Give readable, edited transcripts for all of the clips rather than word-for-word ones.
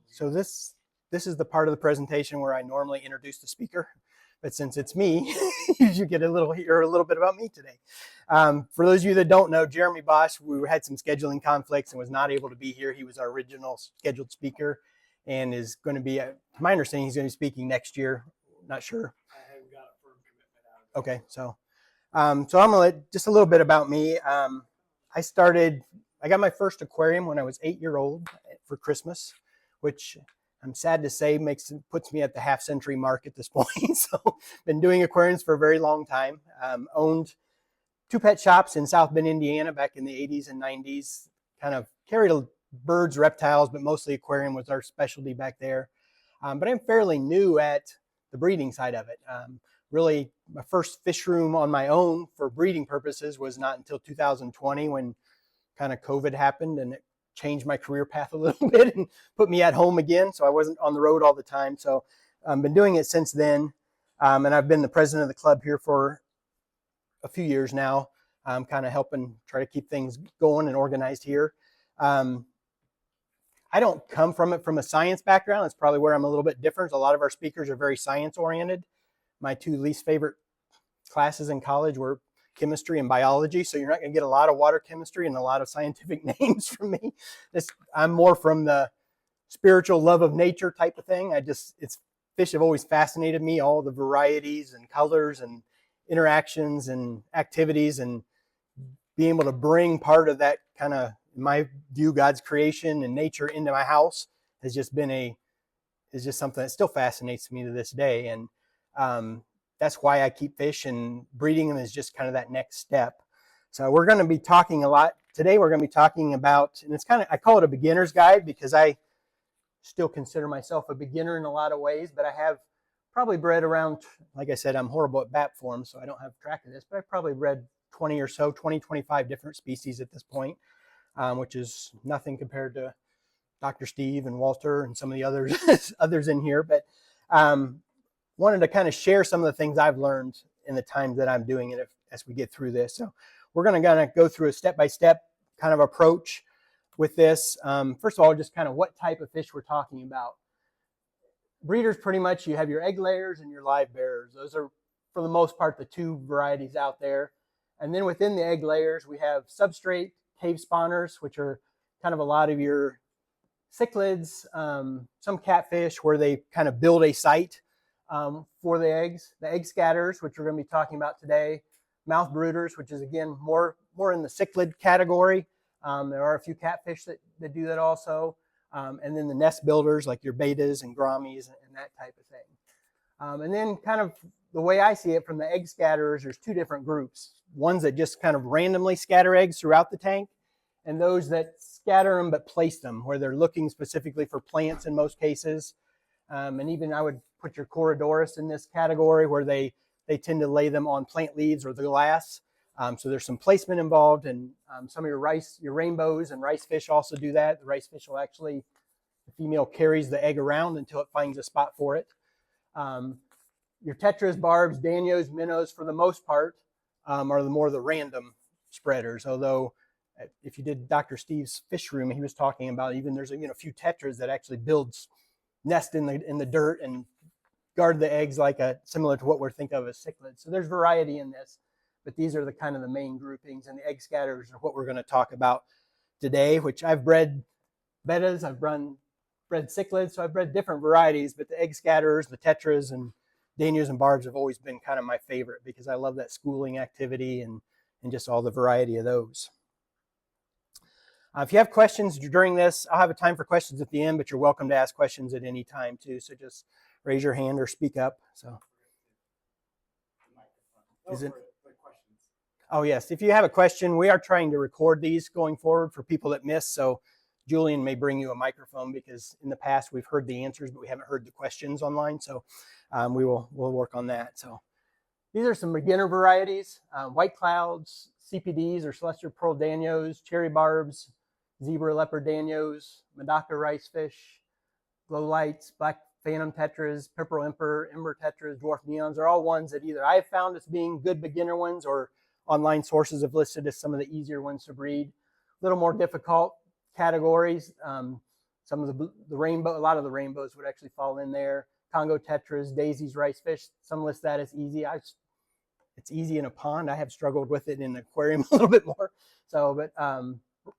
So this is the part of the presentation where I normally introduce the speaker, but since it's me, you get a little bit about me today. For those of you that don't know, Jeremy Bosch, we had some scheduling conflicts and was not able to be here. He was our original scheduled speaker and is going to be, to my understanding, he's going to be speaking next year. Not sure. I haven't got a firm commitment out of it. Okay, so I'm gonna let just a little bit about me. I got my first aquarium when I was 8 years old for Christmas, which I'm sad to say puts me at the half-century mark at this point. So been doing aquariums for a very long time. Owned 2 pet shops in South Bend, Indiana back in the 80s and 90s. Kind of carried birds, reptiles, but mostly aquarium was our specialty back there. But I'm fairly new at the breeding side of it. Really, my first fish room on my own for breeding purposes was not until 2020 when kind of COVID happened and it changed my career path a little bit and put me at home again. So I wasn't on the road all the time. So I've been doing it since then. And I've been the president of the club here for a few years now. I'm kind of helping try to keep things going and organized here. I don't come from a science background. That's probably where I'm a little bit different. A lot of our speakers are very science oriented. My 2 least favorite classes in college were chemistry and biology. So you're not going to get a lot of water chemistry and a lot of scientific names from me. I'm more from the spiritual love of nature type of thing. Fish have always fascinated me, all the varieties and colors and interactions and activities, and being able to bring part of that kind of, in my view, God's creation and nature into my house is just something that still fascinates me to this day. And that's why I keep fish, and breeding them is just kind of that next step. So we're going to be talking a lot today. We're going to be talking about, and I call it a beginner's guide because I still consider myself a beginner in a lot of ways, but I have probably bred around, like I said, I'm horrible at BAP form, so I don't have track of this, but I've probably bred 25 different species at this point, which is nothing compared to Dr. Steve and Walter and some of the others in here. But wanted to kind of share some of the things I've learned in the time that I'm doing it as we get through this. So we're going to go through a step-by-step kind of approach with this. First of all, just kind of what type of fish we're talking about. Breeders, pretty much, you have your egg layers and your live bearers. Those are, for the most part, the 2 varieties out there. And then within the egg layers, we have substrate cave spawners, which are kind of a lot of your cichlids, some catfish where they kind of build a site for the eggs, the egg scatters, which we're going to be talking about today, mouth brooders, which is again more in the cichlid category. There are a few catfish that do that also, and then the nest builders like your betas and grammies and that type of thing. And then kind of the way I see it from the egg scatterers, there's 2 different groups. Ones that just kind of randomly scatter eggs throughout the tank, and those that scatter them but place them where they're looking specifically for plants in most cases. And even I would put your Corydoras in this category where they tend to lay them on plant leaves or the glass. So there's some placement involved, and some of your rainbows and rice fish also do that. The rice fish will actually, the female carries the egg around until it finds a spot for it. Your tetras, barbs, danios, minnows, for the most part, are the random spreaders. Although if you did Dr. Steve's fish room, he was talking about even there's a few tetras that actually builds nest in the dirt and guard the eggs similar to what we're thinking of as cichlids. So there's variety in this, but these are the kind of the main groupings, and the egg scatters are what we're going to talk about today, which I've bred betas, I've bred cichlids, so I've bred different varieties, but the egg scatterers, the tetras and danios and barbs have always been kind of my favorite because I love that schooling activity and just all the variety of those. If you have questions during this, I'll have a time for questions at the end, but you're welcome to ask questions at any time too. So just raise your hand or speak up. So, Oh yes, if you have a question, we are trying to record these going forward for people that miss. So Julian may bring you a microphone because in the past we've heard the answers, but we haven't heard the questions online. So we'll work on that. So these are some beginner varieties: white clouds, CPDs or celestial pearl danios, cherry barbs, zebra leopard danios, Medaka rice fish, glow lights, black phantom tetras, purple emperor tetras, dwarf neons are all ones that either I've found as being good beginner ones or online sources have listed as some of the easier ones to breed. A little more difficult categories. some of the rainbow, a lot of the rainbows would actually fall in there. Congo tetras, daisies, rice fish. Some list that as easy. It's easy in a pond. I have struggled with it in an aquarium a little bit more. So, but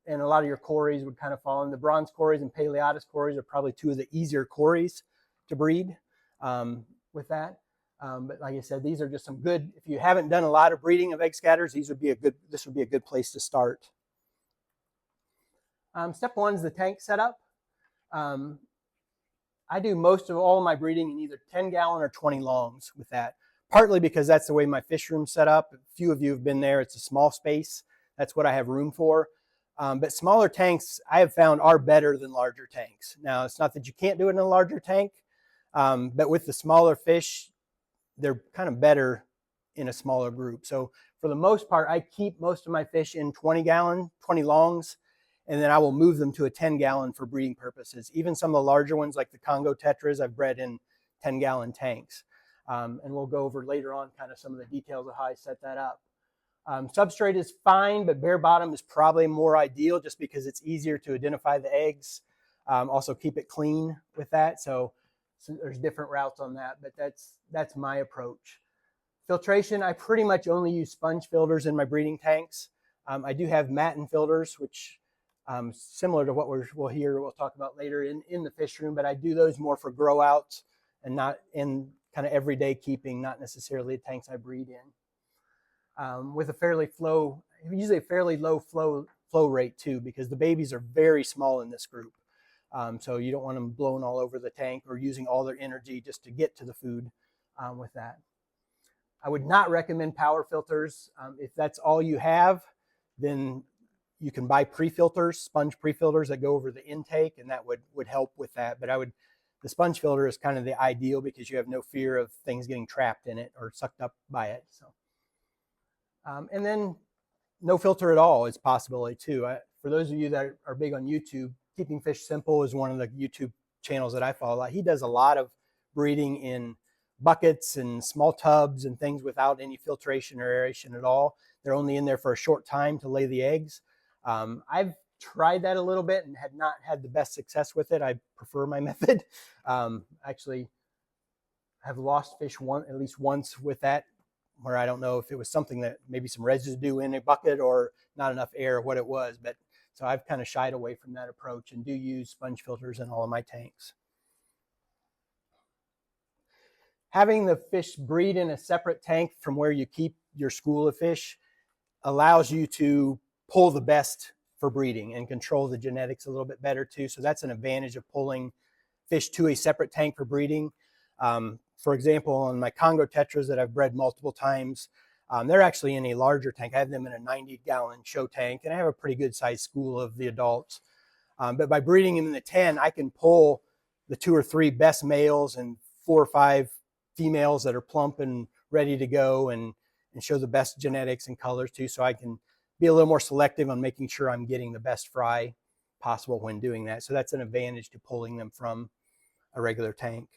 and a lot of your cories would kind of fall in. The bronze cories and paleotis cories are probably two of the easier cories to breed with that. But like I said, these are just some good. If you haven't done a lot of breeding of egg scatters, this would be a good place to start. Step one is the tank setup. I do most of all my breeding in either 10-gallon or 20 longs with that. Partly because that's the way my fish room's set up. A few of you have been there. It's a small space. That's what I have room for. But smaller tanks, I have found, are better than larger tanks. Now, it's not that you can't do it in a larger tank, but with the smaller fish, they're kind of better in a smaller group. So for the most part, I keep most of my fish in 20-gallon, 20 longs, and then I will move them to a 10-gallon for breeding purposes. Even some of the larger ones, like the Congo tetras, I've bred in 10-gallon tanks. And we'll go over later on kind of some of the details of how I set that up. Substrate is fine, but bare bottom is probably more ideal just because it's easier to identify the eggs. Also keep it clean with that. So there's different routes on that, but that's my approach. Filtration, I pretty much only use sponge filters in my breeding tanks. I do have matin filters, which similar to what we'll talk about later in the fish room, but I do those more for grow outs and not in kind of everyday keeping, not necessarily the tanks I breed in. With usually a fairly low flow rate too, because the babies are very small in this group. So you don't want them blown all over the tank or using all their energy just to get to the food with that. I would not recommend power filters. If that's all you have, then you can buy pre-filters, sponge pre-filters that go over the intake, and that would help with that. But the sponge filter is kind of the ideal because you have no fear of things getting trapped in it or sucked up by it. So, and then no filter at all is a possibility too. For those of you that are big on YouTube, Keeping Fish Simple is one of the YouTube channels that I follow. He does a lot of breeding in buckets and small tubs and things without any filtration or aeration at all. They're only in there for a short time to lay the eggs. I've tried that a little bit and had not had the best success with it. I prefer my method. Actually, have lost fish at least once with that, where I don't know if it was something that maybe some residue in a bucket or not enough air, what it was. But so I've kind of shied away from that approach and do use sponge filters in all of my tanks. Having the fish breed in a separate tank from where you keep your school of fish allows you to pull the best for breeding and control the genetics a little bit better too. So that's an advantage of pulling fish to a separate tank for breeding. For example, on my Congo tetras that I've bred multiple times, they're actually in a larger tank. I have them in a 90-gallon show tank, and I have a pretty good sized school of the adults. But by breeding them in the 10, I can pull the 2 or 3 best males and 4 or 5 females that are plump and ready to go and show the best genetics and colors too. So I can be a little more selective on making sure I'm getting the best fry possible when doing that. So that's an advantage to pulling them from a regular tank.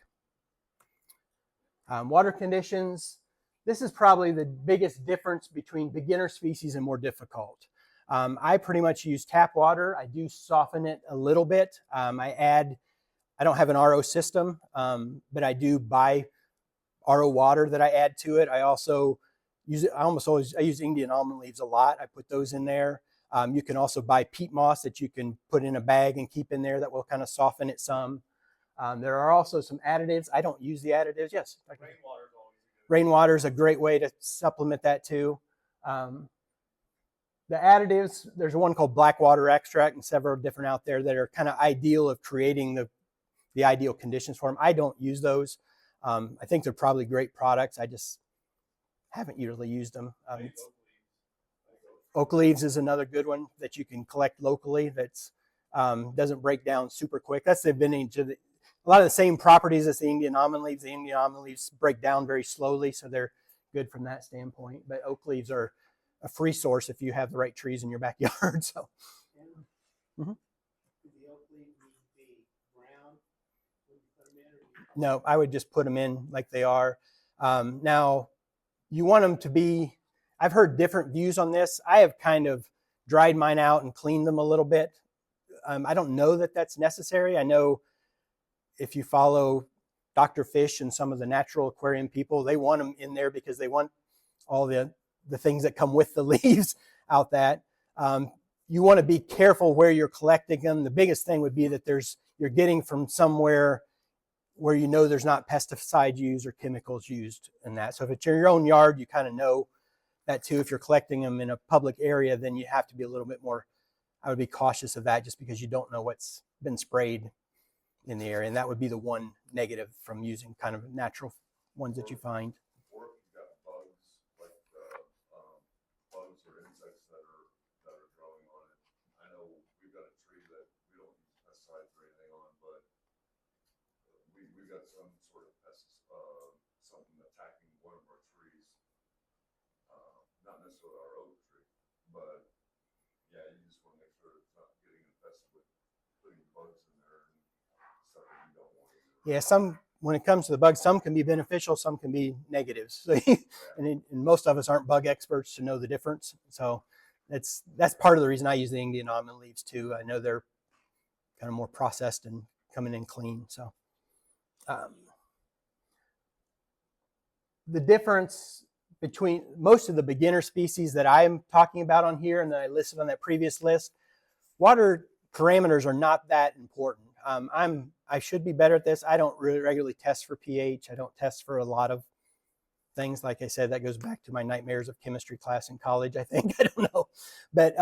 Water conditions. This is probably the biggest difference between beginner species and more difficult. I pretty much use tap water. I do soften it a little bit. I don't have an RO system, but I do buy RO water that I add to it. I also use it. I use Indian almond leaves a lot. I put those in there. You can also buy peat moss that you can put in a bag and keep in there that will kind of soften it some. There are also some additives. I don't use the additives. Yes. Rainwater is a great way to supplement that too. The additives, there's one called black water extract and several different out there that are kind of ideal of creating the ideal conditions for them. I don't use those. I think they're probably great products. I just haven't usually used them. Oak leaves is another good one that you can collect locally that's doesn't break down super quick. That's the advantage of a lot of the same properties as the Indian almond leaves. The Indian almond leaves break down very slowly, so they're good from that standpoint. But oak leaves are a free source if you have the right trees in your backyard. So. No, I would just put them in like they are. Now, you want them to be, I've heard different views on this. I have kind of dried mine out and cleaned them a little bit I don't know that that's necessary. I know if you follow Dr. Fish and some of the natural aquarium people, they want them in there because they want all the things that come with the leaves out that. You want to be careful where you're collecting them. The biggest thing would be that you're getting from somewhere where you know there's not pesticide used or chemicals used in that. So if it's in your own yard, you kind of know that too. If you're collecting them in a public area, then you have to be a little bit more, I would be cautious of that just because you don't know what's been sprayed in the area. And that would be the one negative from using kind of natural ones that you find. Or if you've got bugs, like bugs or insects that are growing on it. I know we've got a tree that we don't use pesticides or anything on, but we've got some sort of something attacking one of our trees. Not necessarily our oak tree, but yeah, you just want to make sure it's not getting infested with putting bugs in there and stuff that you don't want. Yeah, when it comes to the bugs, some can be beneficial, some can be negatives. So, and most of us aren't bug experts to know the difference. So that's part of the reason I use the Indian almond leaves too. I know they're kind of more processed and coming in clean. So the difference between most of the beginner species that I'm talking about on here and that I listed on that previous list, water parameters are not that important. I should be better at this. I don't really regularly test for pH. I don't test for a lot of things. Like I said, that goes back to my nightmares of chemistry class in college, I think. I don't know. But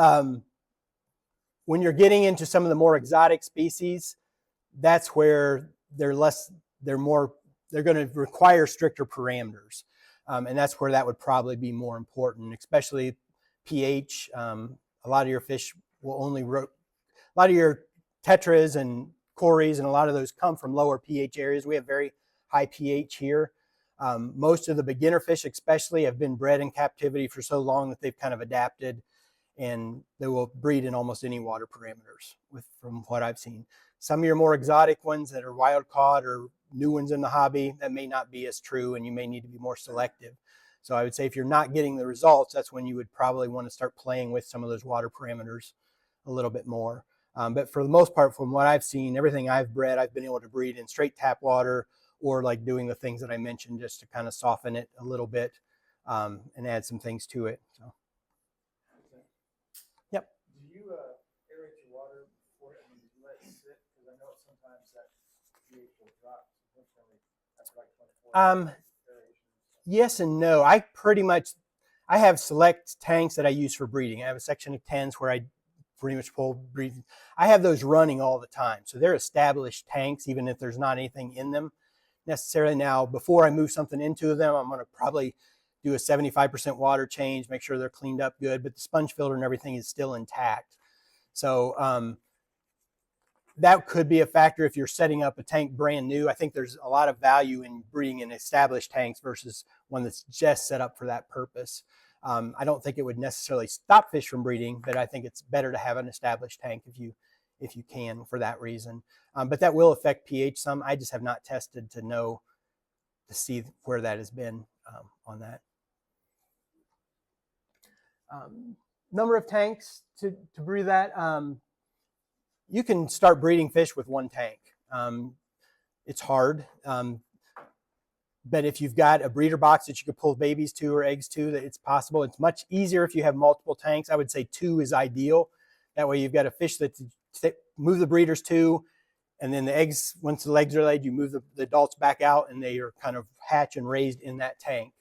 when you're getting into some of the more exotic species, that's where they're going to require stricter parameters. And that's where that would probably be more important, especially pH. A lot of your fish will a lot of your tetras and cories and a lot of those come from lower pH areas. We have very high pH here. Most of the beginner fish especially have been bred in captivity for so long that they've kind of adapted and they will breed in almost any water parameters from what I've seen. Some of your more exotic ones that are wild caught or new ones in the hobby, that may not be as true and you may need to be more selective. So I would say if you're not getting the results, that's when you would probably want to start playing with some of those water parameters a little bit more. But for the most part, from what I've seen, everything I've bred, I've been able to breed in straight tap water or like doing the things that I mentioned just to kind of soften it a little bit and add some things to it. So, yep. Do you aerate your water before? I mean, do you let it sit? Because I know sometimes that pH will drop significantly after like 24 hours. Yes and no. I have select tanks that I use for breeding. I have a section of 10s where I pretty much pull breeding. I have those running all the time. So they're established tanks, even if there's not anything in them necessarily. Now, before I move something into them, I'm going to probably do a 75% water change, make sure they're cleaned up good, but the sponge filter and everything is still intact. So that could be a factor if you're setting up a tank brand new. I think there's a lot of value in breeding in established tanks versus one that's just set up for that purpose. I don't think it would necessarily stop fish from breeding, but I think it's better to have an established tank if you can for that reason. But that will affect pH some. I just have not tested to see where that has been on that. Number of tanks to breed that. You can start breeding fish with one tank. It's hard. But if you've got a breeder box that you could pull babies to or eggs to, that it's possible. It's much easier if you have multiple tanks. I would say 2 is ideal. That way you've got a fish that move the breeders to, and then the eggs, once the eggs are laid, you move the adults back out and they are kind of hatch and raised in that tank.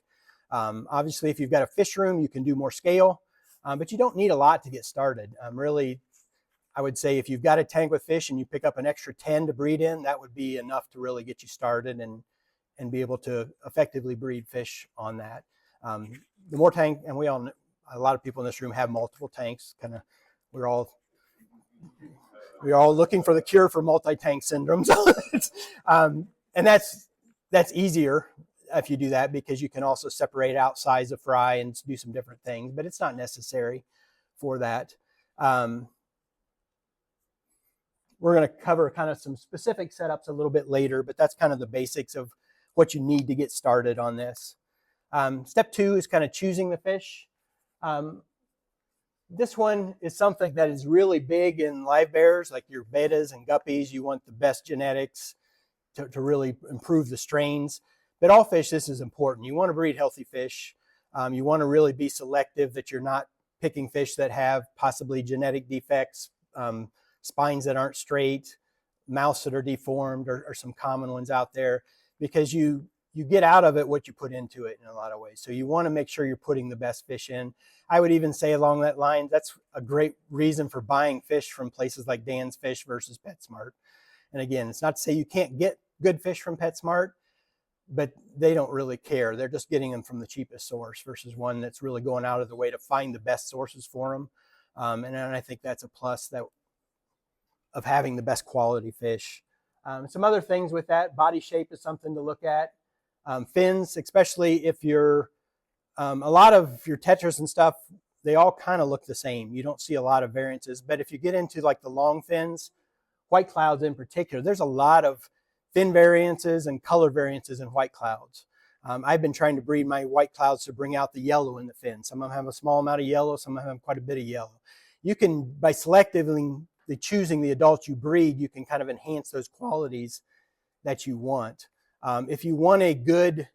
Obviously, if you've got a fish room, you can do more scale, but you don't need a lot to get started. Really, I would say if you've got a tank with fish and you pick up an extra 10 to breed in, that would be enough to really get you started and be able to effectively breed fish on that. The more tank, and a lot of people in this room have multiple tanks. We're all looking for the cure for multi-tank syndrome. So and that's easier if you do that because you can also separate out size of fry and do some different things, but it's not necessary for that. We're going to cover kind of some specific setups a little bit later, but that's kind of the basics of what you need to get started on this. Step 2 is kind of choosing the fish. This one is something that is really big in live bears, like your bettas and guppies. You want the best genetics to really improve the strains. But all fish, this is important. You want to breed healthy fish. You want to really be selective that you're not picking fish that have possibly genetic defects, spines that aren't straight, mouths that are deformed, or some common ones out there, because you get out of it what you put into it in a lot of ways. So you want to make sure you're putting the best fish in. I would even say along that line, that's a great reason for buying fish from places like Dan's Fish versus PetSmart. And again, it's not to say you can't get good fish from PetSmart, but they don't really care. They're just getting them from the cheapest source versus one that's really going out of the way to find the best sources for them. And I think that's a plus of having the best quality fish. Some other things with that, body shape is something to look at. Fins, especially if you're, a lot of your tetras and stuff, they all kind of look the same. You don't see a lot of variances, but if you get into like the long fins, white clouds in particular, there's a lot of fin variances and color variances in white clouds. I've been trying to breed my white clouds to bring out the yellow in the fin. Some of them have a small amount of yellow, some of them have quite a bit of yellow. You can, by selectively choosing the adults you breed, you can kind of enhance those qualities that you want. If you want a good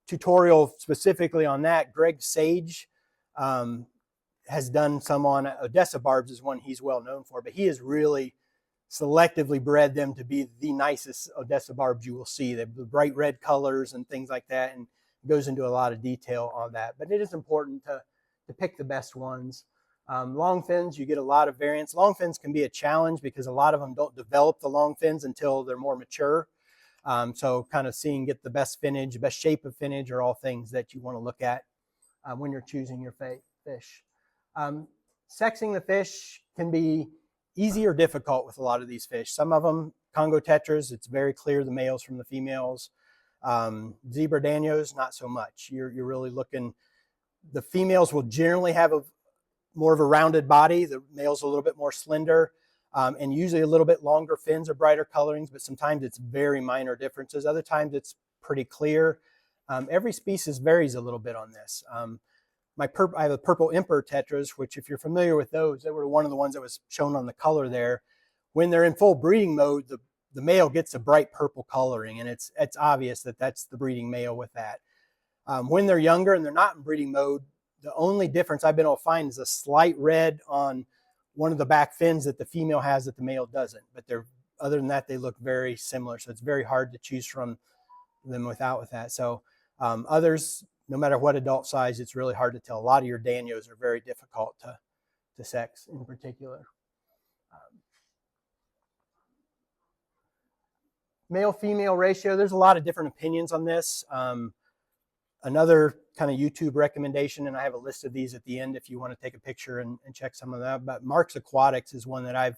tutorial specifically on that, Greg Sage has done some on Odessa barbs, is one he's well known for, but he has really selectively bred them to be the nicest Odessa barbs you will see. They have the bright red colors and things like that, and goes into a lot of detail on that. But it is important to pick the best ones. Long fins, you get a lot of variance. Long fins can be a challenge because a lot of them don't develop the long fins until they're more mature. So kind of get the best finnage, best shape of finnage are all things that you want to look at when you're choosing your fish. Sexing the fish can be easy or difficult with a lot of these fish. Some of them, Congo tetras, it's very clear the males from the females. Zebra danios, not so much. You're really looking, the females will generally have more of a rounded body. The males are a little bit more slender, and usually a little bit longer fins or brighter colorings, but sometimes it's very minor differences. Other times it's pretty clear. Every species varies a little bit on this. I have a purple emperor tetras, which if you're familiar with those, they were one of the ones that was shown on the color there. When they're in full breeding mode, the male gets a bright purple coloring, and it's obvious that that's the breeding male with that. When they're younger and they're not in breeding mode, the only difference I've been able to find is a slight red on one of the back fins that the female has that the male doesn't. But other than that, they look very similar. So it's very hard to choose from them with that. So others, no matter what adult size, it's really hard to tell. A lot of your danios are very difficult to sex in particular. Male-female ratio, there's a lot of different opinions on this. Another kind of YouTube recommendation, and I have a list of these at the end if you want to take a picture and check some of that, but Mark's Aquatics is one that I've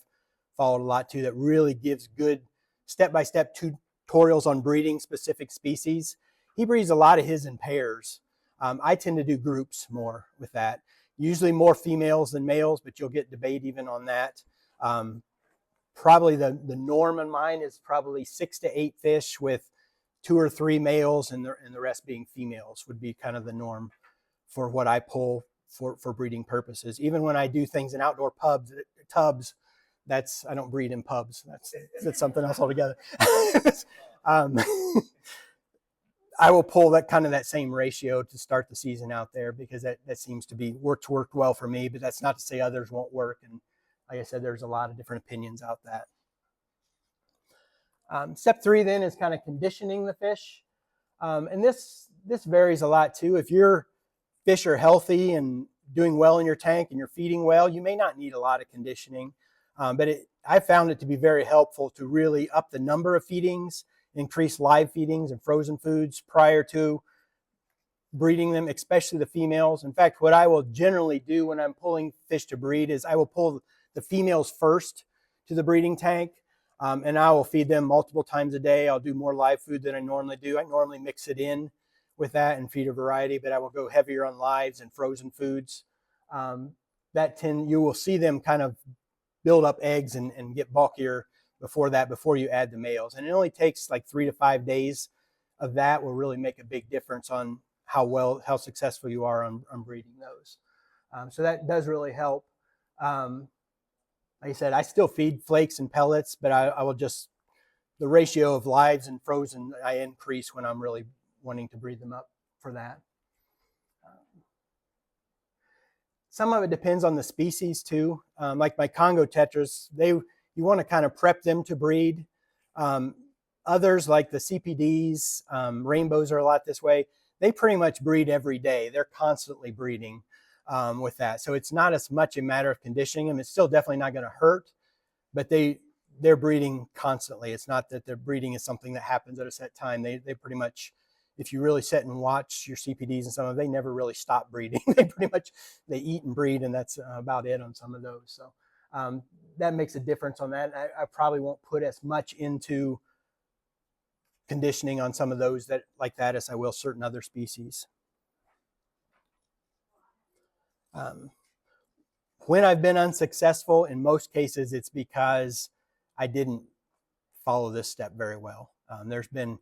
followed a lot too, that really gives good step-by-step tutorials on breeding specific species. He breeds a lot of his in pairs. I tend to do groups more with that. Usually more females than males, but you'll get debate even on that. Probably the norm in mine is probably 6 to 8 fish with 2 or 3 males and the rest being females would be kind of the norm for what I pull for breeding purposes. Even when I do things in outdoor tubs, I don't breed in pubs. That's something else altogether. I will pull that same ratio to start the season out there because that seems to be worked well for me, but that's not to say others won't work. And like I said, there's a lot of different opinions out that. Step 3 then is kind of conditioning the fish. And this varies a lot too. If your fish are healthy and doing well in your tank and you're feeding well, you may not need a lot of conditioning. But I found it to be very helpful to really up the number of feedings, increase live feedings and frozen foods prior to breeding them, especially the females. In fact, what I will generally do when I'm pulling fish to breed is I will pull the females first to the breeding tank, and I will feed them multiple times a day. I'll do more live food than I normally do. I normally mix it in with that and feed a variety, but I will go heavier on lives and frozen foods. You will see them kind of build up eggs and get bulkier before you add the males. And it only takes like 3 to 5 days of that will really make a big difference on how successful you are on breeding those. So that does really help. Like I said, I still feed flakes and pellets, but I will just, the ratio of lives and frozen, I increase when I'm really wanting to breed them up for that. Some of it depends on the species too. Like my Congo tetras, you want to kind of prep them to breed. Others like the CPDs, rainbows are a lot this way. They pretty much breed every day. They're constantly breeding with that. So it's not as much a matter of conditioning them. It's still definitely not going to hurt, but they're breeding constantly. It's not that their breeding is something that happens at a set time. They pretty much, if you really sit and watch your CPDs and some of them, they never really stop breeding. They pretty much, they eat and breed, and that's about it on some of those. So that makes a difference on that. I probably won't put as much into conditioning on some of those that like that as I will certain other species. When I've been unsuccessful, in most cases, it's because I didn't follow this step very well. There's been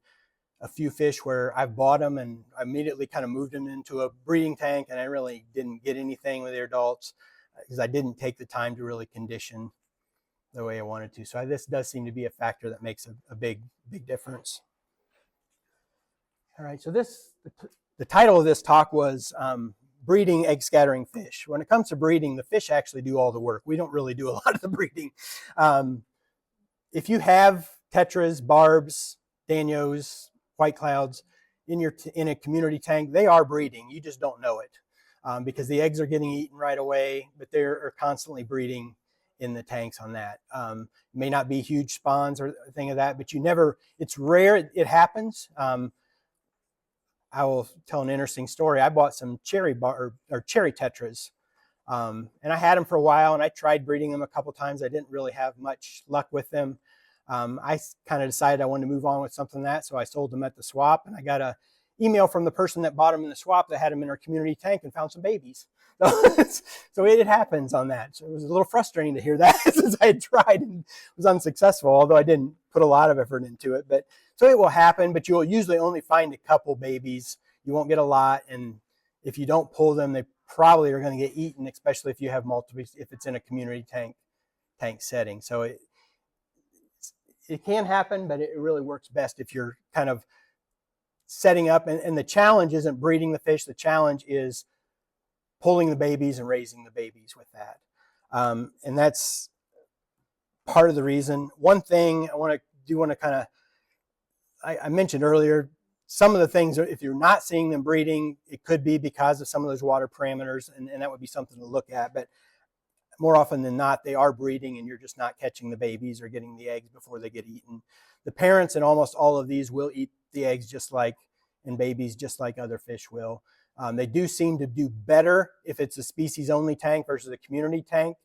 a few fish where I've bought them and I immediately kind of moved them into a breeding tank, and I really didn't get anything with their adults because I didn't take the time to really condition the way I wanted to. So this does seem to be a factor that makes a big difference. All right, so the title of this talk was breeding egg scattering fish. When it comes to breeding, the fish actually do all the work. We don't really do a lot of the breeding. If you have tetras, barbs, danios, white clouds in a community tank, they are breeding. You just don't know it because the eggs are getting eaten right away, but they're constantly breeding in the tanks on that. May not be huge spawns or a thing of that, but it's rare it happens. I will tell an interesting story. I bought some cherry tetras, and I had them for a while, and I tried breeding them a couple times. I didn't really have much luck with them. I kind of decided I wanted to move on with something like that, so I sold them at the swap, and I got an email from the person that bought them in the swap that had them in our community tank and found some babies. So it happens on that. So it was a little frustrating to hear that since I had tried and was unsuccessful, although I didn't put a lot of effort into it. But so it will happen, but you'll usually only find a couple babies. You won't get a lot, and if you don't pull them, they probably are going to get eaten, especially if you have multiple, if it's in a community tank setting. So it can happen, but it really works best if you're kind of setting up, and the challenge isn't breeding the fish. The challenge is pulling the babies and raising the babies with that. And that's part of the reason. One thing I mentioned earlier, some of the things, if you're not seeing them breeding, it could be because of some of those water parameters, and that would be something to look at. But more often than not, they are breeding, and you're just not catching the babies or getting the eggs before they get eaten. The parents in almost all of these will eat the eggs and babies just like other fish will. They do seem to do better if it's a species-only tank versus a community tank.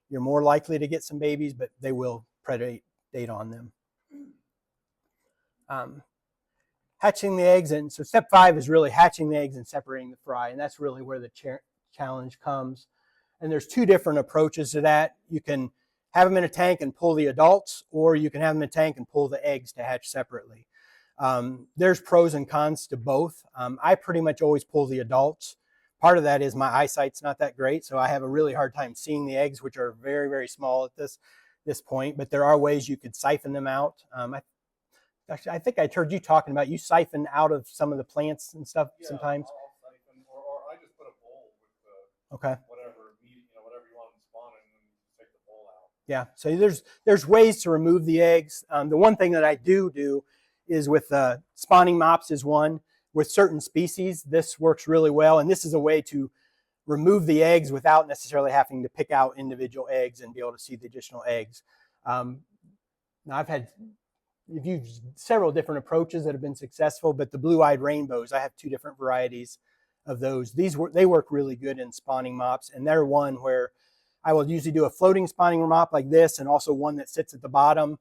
You're more likely to get some babies, but they will predate on them. Hatching the eggs, and so step 5 is really hatching the eggs and separating the fry, and that's really where the challenge comes. And there's 2 different approaches to that. You can have them in a tank and pull the adults, or you can have them in a tank and pull the eggs to hatch separately. There's pros and cons to both. I pretty much always pull the adults. Part of that is my eyesight's not that great, so I have a really hard time seeing the eggs, which are very, very small at this point, but there are ways you could siphon them out. I think I heard you talking about you siphon out of some of the plants and stuff sometimes. I'll siphon, or I just put a bowl with okay. whatever you want to spawn in, and take the bowl out. Yeah, so there's ways to remove the eggs. The one thing that I do is with spawning mops is one. With certain species, this works really well, and this is a way to remove the eggs without necessarily having to pick out individual eggs and be able to see the additional eggs. Now I've used several different approaches that have been successful, but the blue-eyed rainbows, I have 2 different varieties of those. They work really good in spawning mops, and they're one where I will usually do a floating spawning mop like this, and also one that sits at the bottom.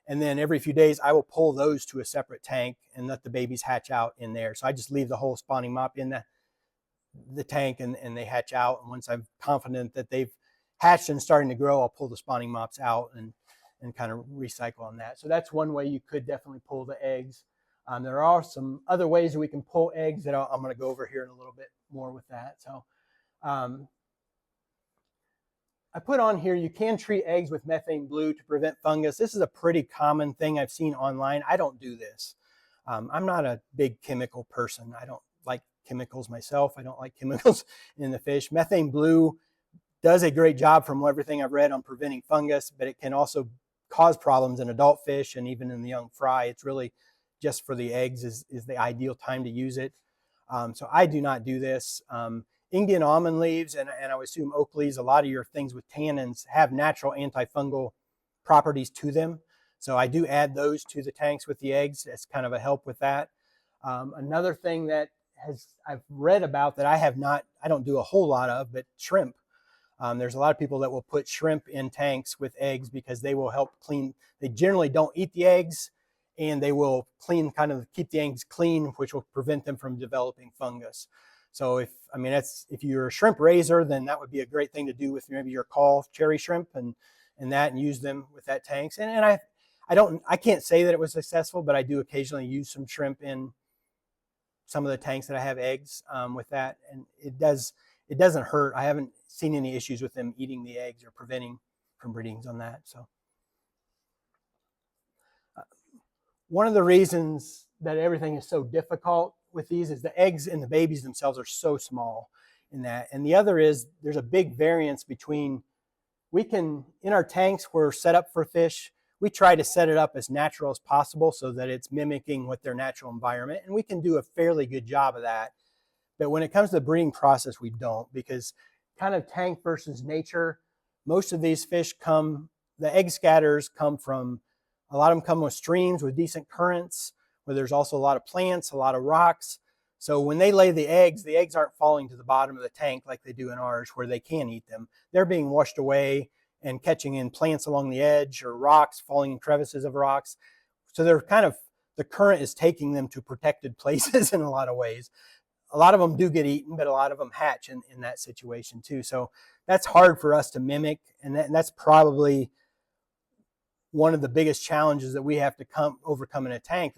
And then every few days, I will pull those to a separate tank and let the babies hatch out in there. So I just leave the whole spawning mop in the tank, and they hatch out. And once I'm confident that they've hatched and starting to grow, I'll pull the spawning mops out and kind of recycle on that. So that's one way you could definitely pull the eggs. There are some other ways that we can pull eggs that I'm going to go over here in a little bit more with that. So I put on here, you can treat eggs with methane blue to prevent fungus. This is a pretty common thing I've seen online. I don't do this. I'm not a big chemical person. I don't like chemicals myself. I don't like chemicals in the fish. Methane blue does a great job from everything I've read on preventing fungus, but it can also cause problems in adult fish and even in the young fry. It's really just for the eggs is the ideal time to use it. So I do not do this. Indian almond leaves, and I would assume oak leaves, a lot of your things with tannins have natural antifungal properties to them. So I do add those to the tanks with the eggs as kind of a help with that. Another thing that I've read about that I don't do a whole lot of, but shrimp. There's a lot of people that will put shrimp in tanks with eggs because they will help clean. They generally don't eat the eggs, and they will keep the eggs clean, which will prevent them from developing fungus. So if you're a shrimp raiser, then that would be a great thing to do with maybe your call cherry shrimp and use them with that tanks. And I can't say that it was successful, but I do occasionally use some shrimp in some of the tanks that I have eggs with that, and it doesn't hurt. I haven't seen any issues with them eating the eggs or preventing from breedings on that. So one of the reasons that everything is so difficult with these is the eggs and the babies themselves are so small in that. And the other is there's a big variance between, in our tanks we're set up for fish, we try to set it up as natural as possible so that it's mimicking what their natural environment, and we can do a fairly good job of that. But when it comes to the breeding process, we don't, because kind of tank versus nature, most of these fish the egg scatters come from, a lot of them come with streams with decent currents, where there's also a lot of plants, a lot of rocks. So when they lay the eggs aren't falling to the bottom of the tank like they do in ours, where they can eat them. They're being washed away and catching in plants along the edge or rocks, falling in crevices of rocks. So the current is taking them to protected places in a lot of ways. A lot of them do get eaten, but a lot of them hatch in that situation too. So that's hard for us to mimic, and that's probably one of the biggest challenges that we have to overcome in a tank.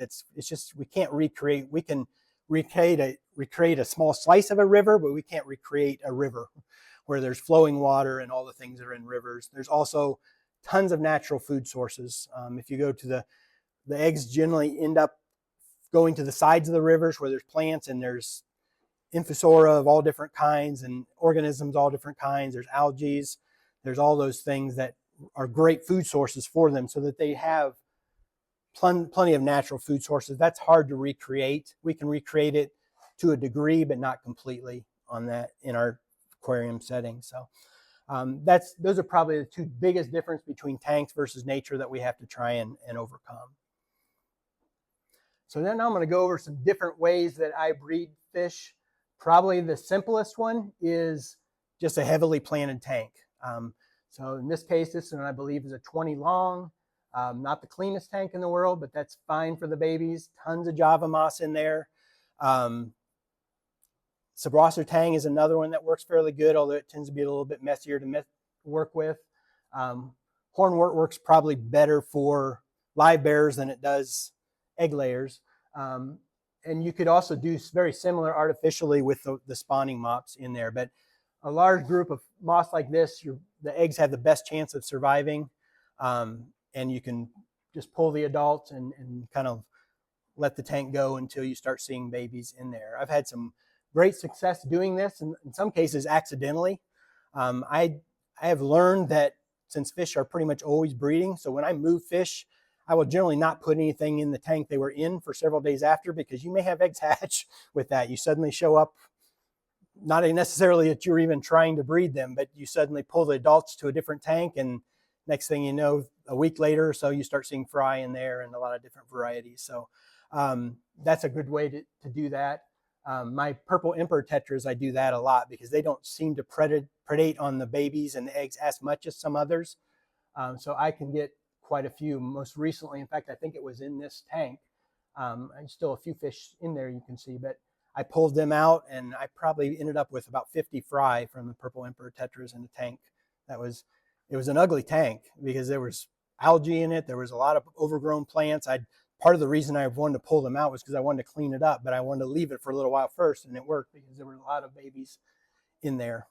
We can't recreate. We can recreate a small slice of a river, but we can't recreate a river where there's flowing water and all the things that are in rivers. There's also tons of natural food sources. If you go to the eggs generally end up going to the sides of the rivers where there's plants and there's infusoria of all different kinds and organisms all different kinds. There's algae. There's all those things that are great food sources for them, so that they have plenty of natural food sources. That's hard to recreate. We can recreate it to a degree, but not completely on that in our aquarium setting. So those are probably the two biggest difference between tanks versus nature that we have to try and overcome. So then I'm going to go over some different ways that I breed fish. Probably the simplest one is just a heavily planted tank. So in this case, this one I believe is a 20 long, not the cleanest tank in the world, but that's fine for the babies. Tons of Java moss in there. Sabrosser tang is another one that works fairly good, although it tends to be a little bit messier to work with. Hornwort works probably better for live bears than it does egg layers. And you could also do very similar artificially with the spawning mops in there. But a large group of moss like this, the eggs have the best chance of surviving. And you can just pull the adults and kind of let the tank go until you start seeing babies in there. I've had some great success doing this, and in some cases accidentally. I have learned that since fish are pretty much always breeding, so when I move fish, I will generally not put anything in the tank they were in for several days after, because you may have eggs hatch with that. You suddenly show up, not necessarily that you're even trying to breed them, but you suddenly pull the adults to a different tank, and next thing you know, a week later or so, you start seeing fry in there and a lot of different varieties. So that's a good way to do that. My purple emperor tetras, I do that a lot because they don't seem to predate on the babies and the eggs as much as some others. So I can get quite a few. Most recently, in fact, I think it was in this tank. Still a few fish in there you can see, but I pulled them out and I probably ended up with about 50 fry from the purple emperor tetras in the tank. It was an ugly tank because there was algae in it. There was a lot of overgrown plants. Part of the reason I wanted to pull them out was because I wanted to clean it up, but I wanted to leave it for a little while first, and it worked because there were a lot of babies in there.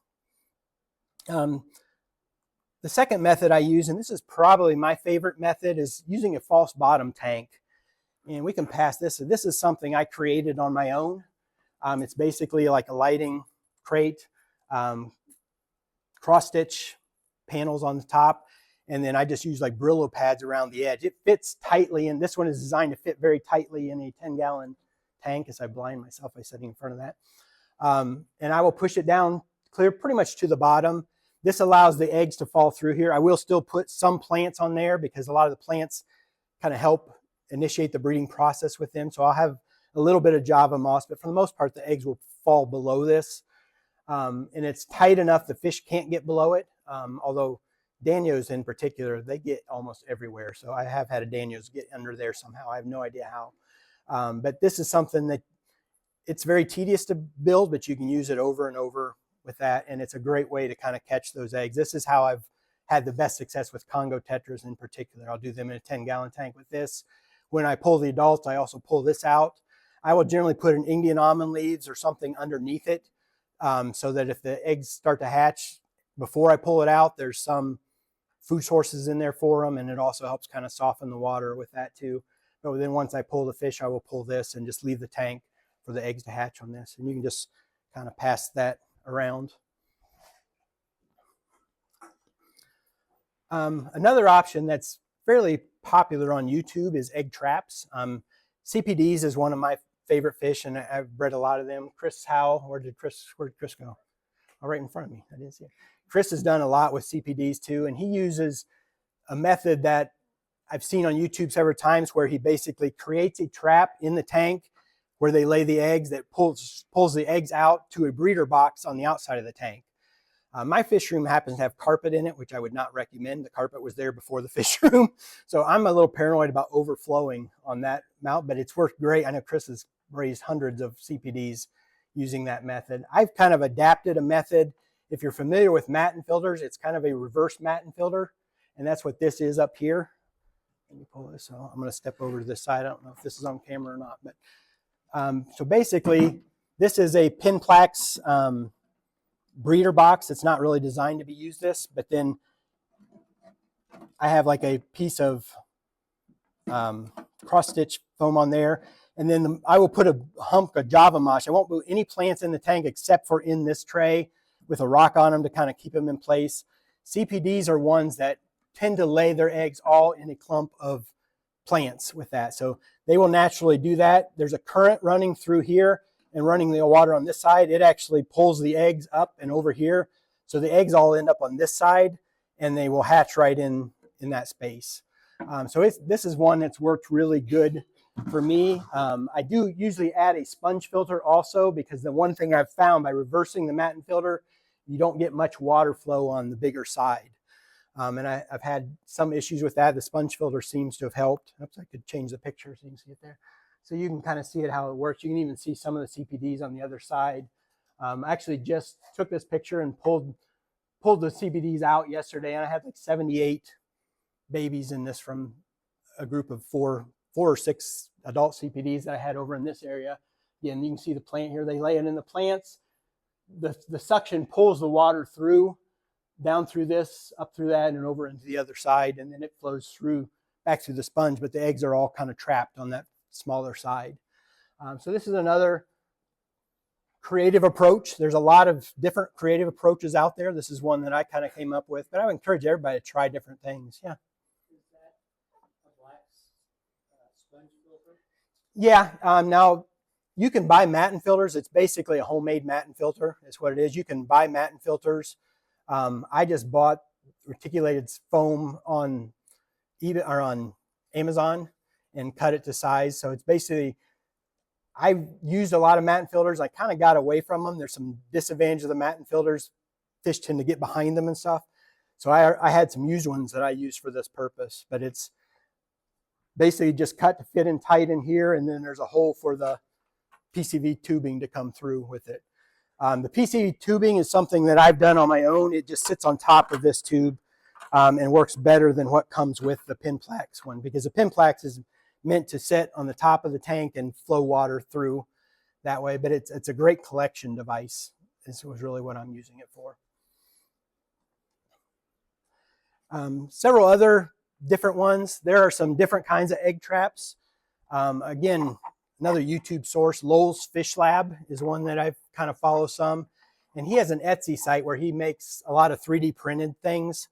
The second method I use, and this is probably my favorite method, is using a false bottom tank. And we can pass this. So this is something I created on my own. It's basically like a lighting crate, cross-stitch panels on the top, and then I just use like Brillo pads around the edge. It fits tightly, and this one is designed to fit very tightly in a 10-gallon tank, as I blind myself by sitting in front of that. And I will push it down clear pretty much to the bottom. This allows the eggs to fall through here. I will still put some plants on there because a lot of the plants kind of help initiate the breeding process with them. So I'll have a little bit of Java moss, but for the most part, the eggs will fall below this. And it's tight enough the fish can't get below it. Although danios in particular, they get almost everywhere. So I have had a danios get under there somehow. I have no idea how. But this is something that it's very tedious to build, but you can use it over and over with that. And it's a great way to kind of catch those eggs. This is how I've had the best success with Congo tetras in particular. I'll do them in a 10-gallon tank with this. When I pull the adults, I also pull this out. I will generally put an Indian almond leaves or something underneath it so that if the eggs start to hatch, before I pull it out, there's some food sources in there for them, and it also helps kind of soften the water with that too. But then once I pull the fish, I will pull this and just leave the tank for the eggs to hatch on this. And you can just kind of pass that around. Another option that's fairly popular on YouTube is egg traps. CPDs is one of my favorite fish, and I've bred a lot of them. Chris Howell, where did Chris go? Oh, right in front of me. I didn't see it. Chris has done a lot with CPDs too, and he uses a method that I've seen on YouTube several times where he basically creates a trap in the tank where they lay the eggs that pulls the eggs out to a breeder box on the outside of the tank. My fish room happens to have carpet in it, which I would not recommend. The carpet was there before the fish room. So I'm a little paranoid about overflowing on that mount, but it's worked great. I know Chris has raised hundreds of CPDs using that method. I've kind of adapted a method. If you're familiar with matin filters, it's kind of a reverse matin filter, and that's what this is up here. Let me pull this. So I'm going to step over to this side. I don't know if this is on camera or not, but so basically, this is a Pinplax breeder box. It's not really designed to be used this, but then I have like a piece of cross-stitch foam on there, and then I will put a hunk of Java moss. I won't put any plants in the tank except for in this tray with a rock on them to kind of keep them in place. CPDs are ones that tend to lay their eggs all in a clump of plants with that. So they will naturally do that. There's a current running through here and running the water on this side. It actually pulls the eggs up and over here. So the eggs all end up on this side and they will hatch right in that space. So this is one that's worked really good for me. I do usually add a sponge filter also, because the one thing I've found by reversing the matin filter, you don't get much water flow on the bigger side. And I've had some issues with that. The sponge filter seems to have helped. Oops, I could change the picture so you can see it there. So you can kind of see it how it works. You can even see some of the CPDs on the other side. I actually just took this picture and pulled the CPDs out yesterday, and I had like 78 babies in this from a group of four or six adult CPDs that I had over in this area. Again, you can see the plant here. They lay it in the plants. The suction pulls the water through, down through this, up through that, and over into the other side, and then it flows through back through the sponge, but the eggs are all kind of trapped on that smaller side. So this is another creative approach. There's a lot of different creative approaches out there. This is one that I kind of came up with, but I would encourage everybody to try different things. Yeah. Is that a black sponge filter? Yeah. Now, you can buy matin filters. It's basically a homemade matin filter. Is what it is. You can buy matin filters. I just bought reticulated foam on eBay or on Amazon and cut it to size. So it's basically, I've used a lot of matin filters. I kind of got away from them. There's some disadvantage of the matin filters. Fish tend to get behind them and stuff. So I had some used ones that I used for this purpose, but it's basically just cut to fit in tight in here. And then there's a hole for the PCV tubing to come through with it. The PCV tubing is something that I've done on my own. It just sits on top of this tube and works better than what comes with the Pinplax one, because the Pinplax is meant to sit on the top of the tank and flow water through that way. But it's a great collection device. This was really what I'm using it for. Several other different ones. There are some different kinds of egg traps. Again, another YouTube source, Lowell's Fish Lab, is one that I've kind of follow some. And he has an Etsy site where he makes a lot of 3D printed things.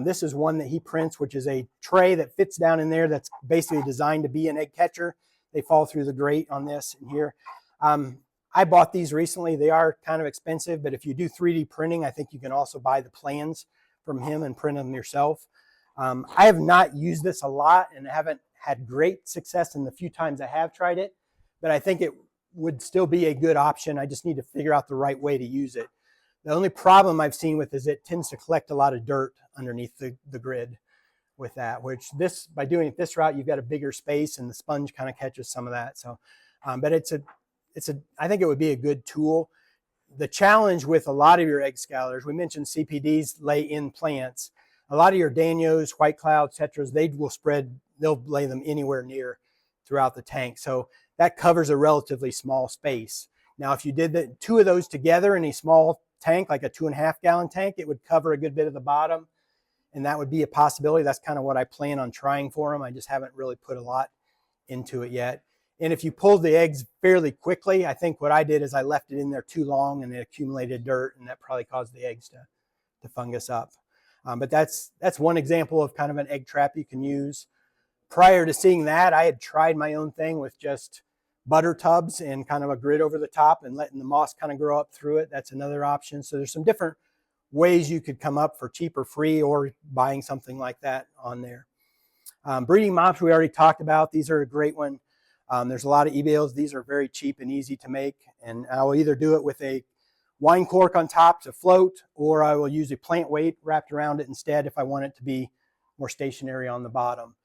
This is one that he prints, which is a tray that fits down in there that's basically designed to be an egg catcher. They fall through the grate on this and here. I bought these recently. They are kind of expensive, but if you do 3D printing, I think you can also buy the plans from him and print them yourself. I have not used this a lot and haven't had great success in the few times I have tried it, but I think it would still be a good option. I just need to figure out the right way to use it. The only problem I've seen with is it tends to collect a lot of dirt underneath the grid with that, which this, by doing it this route, you've got a bigger space and the sponge kind of catches some of that. So, but I think it would be a good tool. The challenge with a lot of your egg scalers, we mentioned CPDs lay in plants. A lot of your danios, white clouds, tetras, they'll lay them anywhere near throughout the tank. So that covers a relatively small space. Now, if you did the two of those together in a small tank, like a 2.5 gallon tank, it would cover a good bit of the bottom. And that would be a possibility. That's kind of what I plan on trying for them. I just haven't really put a lot into it yet. And if you pulled the eggs fairly quickly, I think what I did is I left it in there too long and it accumulated dirt, and that probably caused the eggs to fungus up. But that's one example of kind of an egg trap you can use. Prior to seeing that, I had tried my own thing with just butter tubs and kind of a grid over the top and letting the moss kind of grow up through it. That's another option. So there's some different ways you could come up for cheap or free, or buying something like that on there. Breeding mops we already talked about. These are a great one. There's a lot of eBay's. These are very cheap and easy to make. And I will either do it with a wine cork on top to float, or I will use a plant weight wrapped around it instead if I want it to be more stationary on the bottom.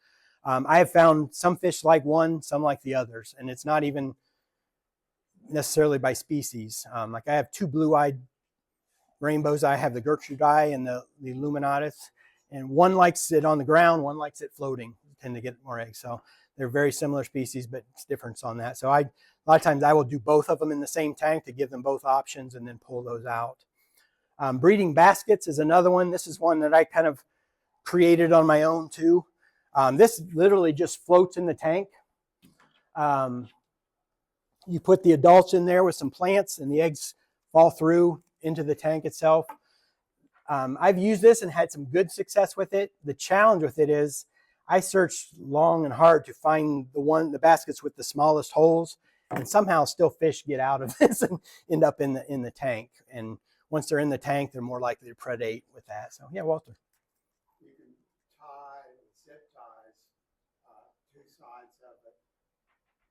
I have found some fish like one, some like the others, and it's not even necessarily by species. Like I have two blue-eyed rainbows. I have the Gertrude eye and the Illuminatus, and one likes it on the ground, one likes it floating. You tend to get more eggs. So they're very similar species, but it's difference on that. So a lot of times I will do both of them in the same tank to give them both options and then pull those out. Breeding baskets is another one. This is one that I kind of created on my own too. This literally just floats in the tank. You put the adults in there with some plants and the eggs fall through into the tank itself. I've used this and had some good success with it. The challenge with it is I searched long and hard to find the baskets with the smallest holes, and somehow still fish get out of this and end up in the tank. And once they're in the tank, they're more likely to predate with that. So yeah, Walter. You can tie zip ties two sides of it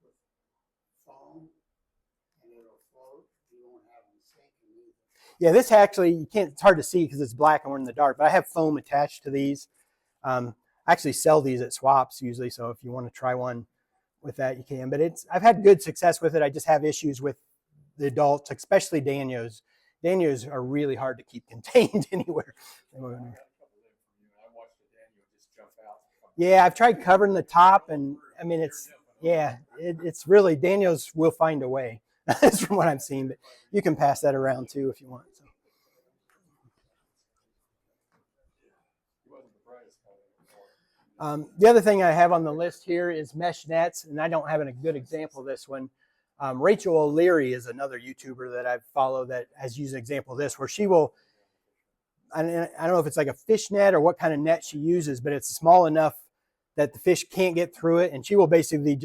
with foam, and it'll float. You won't have them sinking either. Yeah, this actually, you can't, it's hard to see because it's black and we're in the dark, but I have foam attached to these. I actually sell these at swaps usually, so if you want to try one with that, you can. But I've had good success with it. I just have issues with the adults, especially danios. Danios are really hard to keep contained anywhere. Yeah, I've tried covering the top, and I mean, it's really, danios will find a way. That's from what I'm seeing, but you can pass that around too if you want. So. The other thing I have on the list here is mesh nets, and I don't have a good example of this one. Rachel O'Leary is another YouTuber that I've followed that has used an example of this, where she will, I don't know if it's like a fish net or what kind of net she uses, but it's small enough that the fish can't get through it, and she will basically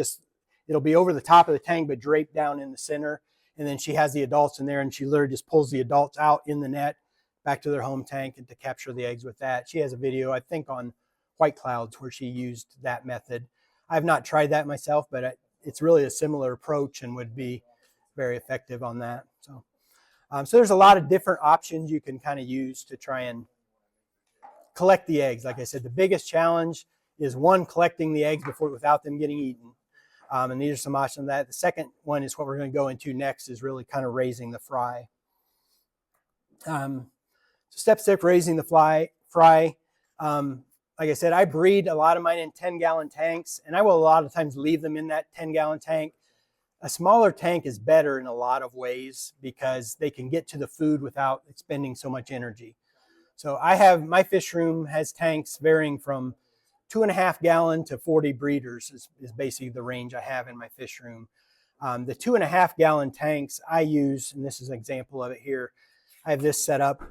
it'll be over the top of the tank but draped down in the center, and then she has the adults in there, and she literally just pulls the adults out in the net back to their home tank and to capture the eggs with that. She has a video, I think, on white clouds where she used that method. I've not tried that myself, but it's really a similar approach and would be very effective on that. So, so there's a lot of different options you can kind of use to try and collect the eggs. Like I said, the biggest challenge is one, collecting the eggs without them getting eaten. And these are some options of that. The second one is what we're going to go into next, is really kind of raising the fry. So step 6, raising the fry. Like I said, I breed a lot of mine in 10-gallon tanks, and I will a lot of times leave them in that 10-gallon tank. A smaller tank is better in a lot of ways because they can get to the food without expending so much energy. So my fish room has tanks varying from 2.5 gallon to 40 breeders is basically the range I have in my fish room. The 2.5 gallon tanks I use, and this is an example of it here. I have this set up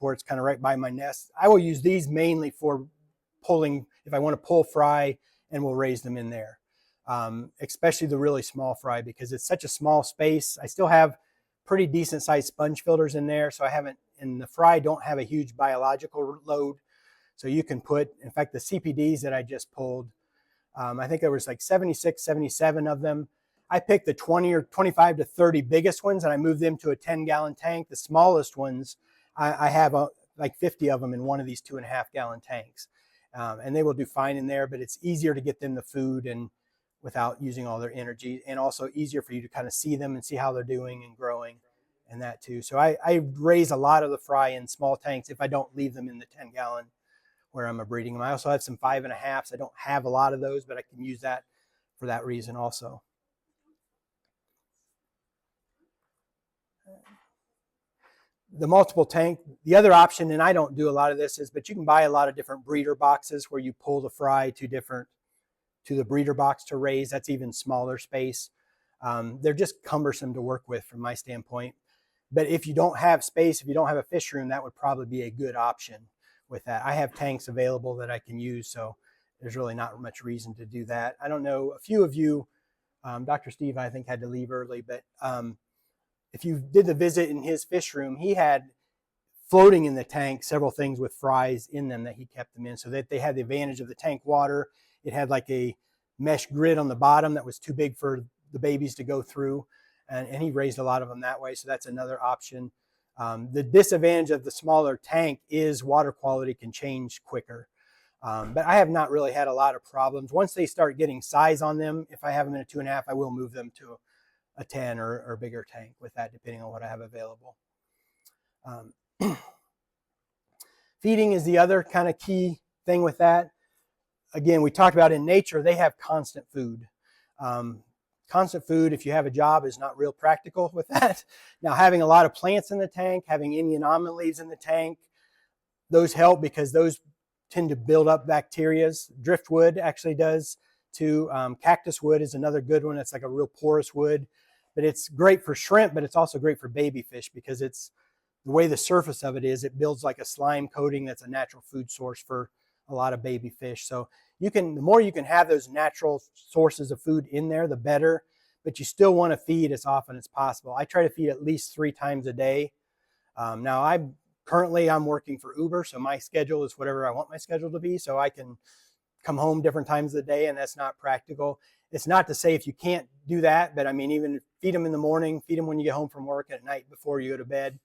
where it's kind of right by my nest. I will use these mainly for pulling, if I want to pull fry, and we'll raise them in there. Especially the really small fry, because it's such a small space. I still have pretty decent sized sponge filters in there, so and the fry don't have a huge biological load. So you can put, in fact, the CPDs that I just pulled, I think there was like 76, 77 of them. I picked the 20 or 25 to 30 biggest ones, and I moved them to a 10-gallon tank. The smallest ones, I have like 50 of them in one of these 2.5 gallon tanks. And they will do fine in there, but it's easier to get them the food and without using all their energy, and also easier for you to kind of see them and see how they're doing and growing and that too. So I raise a lot of the fry in small tanks if I don't leave them in the 10-gallon where I'm breeding them. I also have some 5.5s. I don't have a lot of those, but I can use that for that reason also. The multiple tank, the other option, and I don't do a lot of this, is, but you can buy a lot of different breeder boxes where you pull the fry to the breeder box to raise. That's even smaller space. They're just cumbersome to work with from my standpoint. But if you don't have space, if you don't have a fish room, that would probably be a good option with that. I have tanks available that I can use, so there's really not much reason to do that. I don't know, a few of you, Dr. Steve, I think, had to leave early, but if you did the visit in his fish room, he had floating in the tank several things with fries in them that he kept them in, so that they had the advantage of the tank water. It had like a mesh grid on the bottom that was too big for the babies to go through, and he raised a lot of them that way, so that's another option. The disadvantage of the smaller tank is water quality can change quicker. But I have not really had a lot of problems. Once they start getting size on them, if I have them in a 2.5, I will move them to a 10 or bigger tank with that, depending on what I have available. Feeding is the other kind of key thing with that. Again, we talked about in nature, they have constant food. Constant food, if you have a job, is not real practical with that. Now, having a lot of plants in the tank, having Indian almond leaves in the tank, those help because those tend to build up bacteria. Driftwood actually does too. Cactus wood is another good one. It's like a real porous wood, but it's great for shrimp, but it's also great for baby fish because it's the way the surface of it is, it builds like a slime coating that's a natural food source for a lot of baby fish. So the more you can have those natural sources of food in there, the better, but you still want to feed as often as possible. I try to feed at least 3 times a day. Now I'm working for Uber, so my schedule is whatever I want my schedule to be, so I can come home different times of the day, and that's not practical. It's not to say if you can't do that, but I mean, even feed them in the morning, feed them when you get home from work, at night before you go to bed.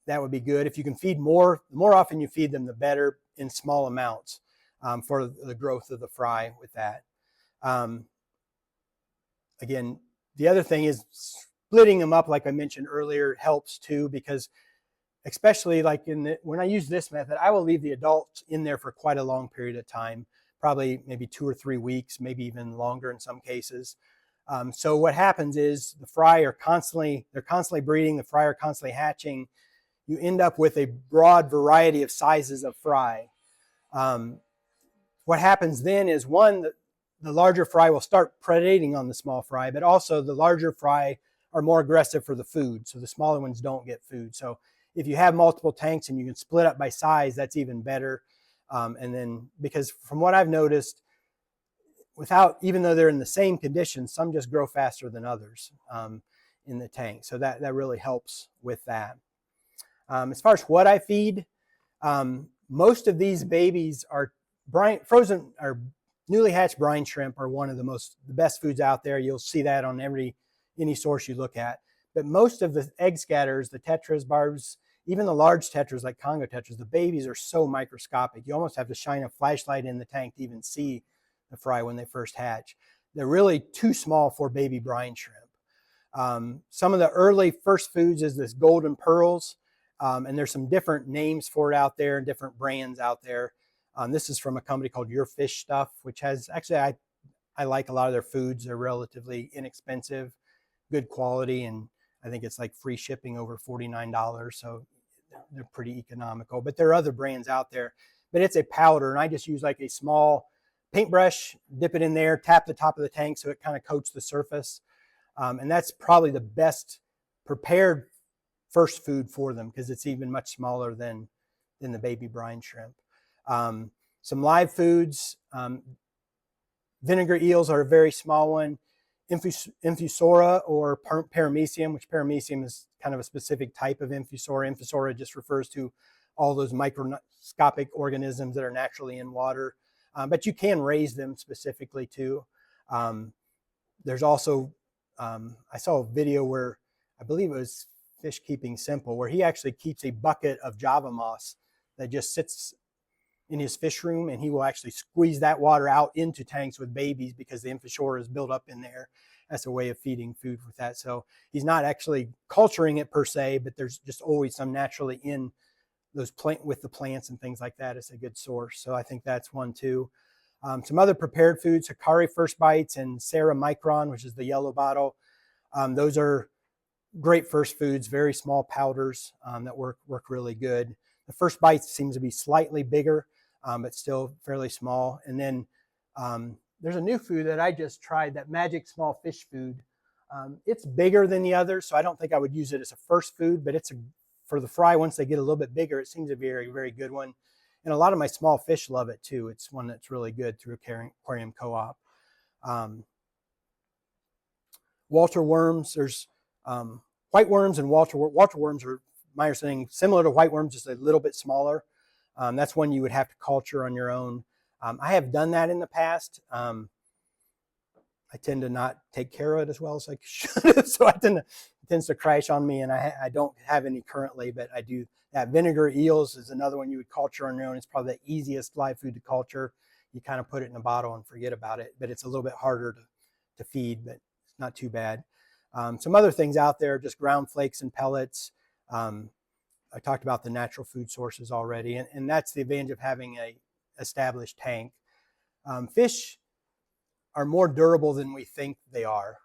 That would be good. If you can feed more, the more often you feed them, the better in small amounts for the growth of the fry with that. Again, the other thing is splitting them up, like I mentioned earlier, helps too, because especially like when I use this method, I will leave the adults in there for quite a long period of time, probably maybe 2 or 3 weeks, maybe even longer in some cases. So what happens is the fry they're constantly breeding, the fry are constantly hatching. You end up with a broad variety of sizes of fry. What happens then is, one, the larger fry will start predating on the small fry, but also the larger fry are more aggressive for the food, so the smaller ones don't get food. So if you have multiple tanks and you can split up by size, that's even better. And then, because from what I've noticed, even though they're in the same conditions, some just grow faster than others in the tank. So that really helps with that. As far as what I feed, most of these babies are frozen or newly hatched brine shrimp are one of the best foods out there. You'll see that on any source you look at. But most of the egg scatters, the tetras, barbs, even the large tetras like Congo tetras, the babies are so microscopic. You almost have to shine a flashlight in the tank to even see the fry when they first hatch. They're really too small for baby brine shrimp. Some of the early first foods is this golden pearls. And there's some different names for it out there and different brands out there. This is from a company called Your Fish Stuff, which has actually, I like a lot of their foods. They're relatively inexpensive, good quality, and I think it's like free shipping over $49. So they're pretty economical. But there are other brands out there. But it's a powder, and I just use like a small paintbrush, dip it in there, tap the top of the tank so it kind of coats the surface. And that's probably the best prepared first food for them because it's even much smaller than the baby brine shrimp. Some live foods, vinegar eels are a very small one. Infusora or paramecium, which paramecium is kind of a specific type of infusora. Infusora just refers to all those microscopic organisms that are naturally in water. But you can raise them specifically too. There's also, I saw a video where I believe it was Fish Keeping Simple, where he actually keeps a bucket of Java moss that just sits in his fish room, and he will actually squeeze that water out into tanks with babies because the infusora is built up in there. That's a way of feeding food with that. So he's not actually culturing it per se, but there's just always some naturally in those with the plants and things like that. It's a good source. So I think that's one too. Some other prepared foods, Hikari First Bites and Sarah Micron, which is the yellow bottle. Those are great first foods, very small powders that work really good. The First Bites seems to be slightly bigger, but still fairly small. And then there's a new food that I just tried, that Magic Small Fish Food. It's bigger than the others, so I don't think I would use it as a first food, but for the fry, once they get a little bit bigger, it seems to be a very, very good one. And a lot of my small fish love it too. It's one that's really good through Aquarium Co-op. Walter worms, there's white worms and Walter worms are, my understanding, similar to white worms, just a little bit smaller. That's one you would have to culture on your own. I have done that in the past. I tend to not take care of it as well as I should, so it tends to crash on me, and I don't have any currently, but I do. That vinegar eels is another one you would culture on your own. It's probably the easiest live food to culture. You kind of put it in a bottle and forget about it, but it's a little bit harder to feed, but it's not too bad. Some other things out there, just ground flakes and pellets. I talked about the natural food sources already, and that's the advantage of having a established tank. Fish are more durable than we think they are.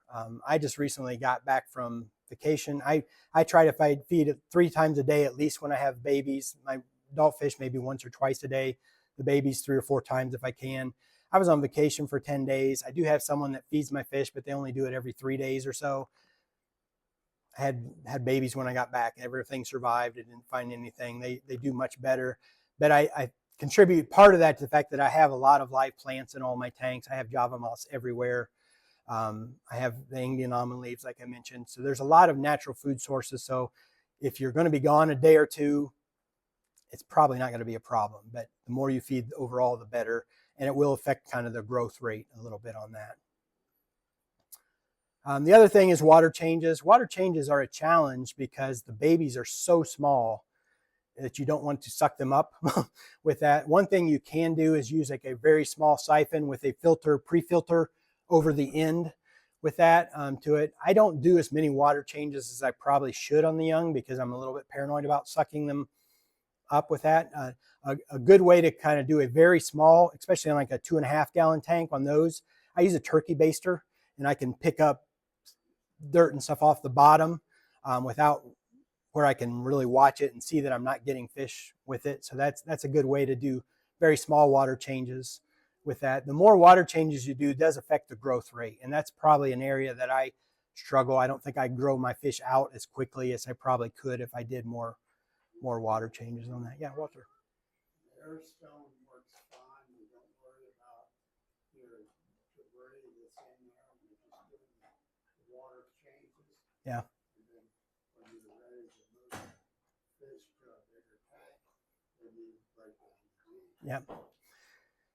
I just recently got back from vacation. I try to feed it 3 times a day at least when I have babies. My adult fish maybe once or twice a day. The babies 3 or 4 times if I can. I was on vacation for 10 days. I do have someone that feeds my fish, but they only do it every 3 days or so. I had babies when I got back. Everything survived. I didn't find anything. They do much better. But I contribute part of that to the fact that I have a lot of live plants in all my tanks. I have Java moss everywhere. I have the Indian almond leaves, like I mentioned. So there's a lot of natural food sources. So if you're going to be gone a day or two, it's probably not going to be a problem. But the more you feed overall, the better. And it will affect kind of the growth rate a little bit on that. The other thing is water changes. Water changes are a challenge because the babies are so small that you don't want to suck them up with that. One thing you can do is use like a very small siphon with a pre-filter over the end with that to it. I don't do as many water changes as I probably should on the young because I'm a little bit paranoid about sucking them up with that. A good way to kind of do a very small, especially on like a 2.5 gallon tank on those, I use a turkey baster and I can pick up dirt and stuff off the bottom without where I can really watch it and see that I'm not getting fish with it. So that's a good way to do very small water changes with that. The more water changes you do does affect the growth rate. And that's probably an area that I struggle. I don't think I grow my fish out as quickly as I probably could if I did more water changes on that. Yeah, Walter. Airstone works fine. You don't worry about your debris that's in there when you're just doing the water changes. Yeah. And then when you're ready to move fish to a bigger tank, then you break down the tank. Yeah.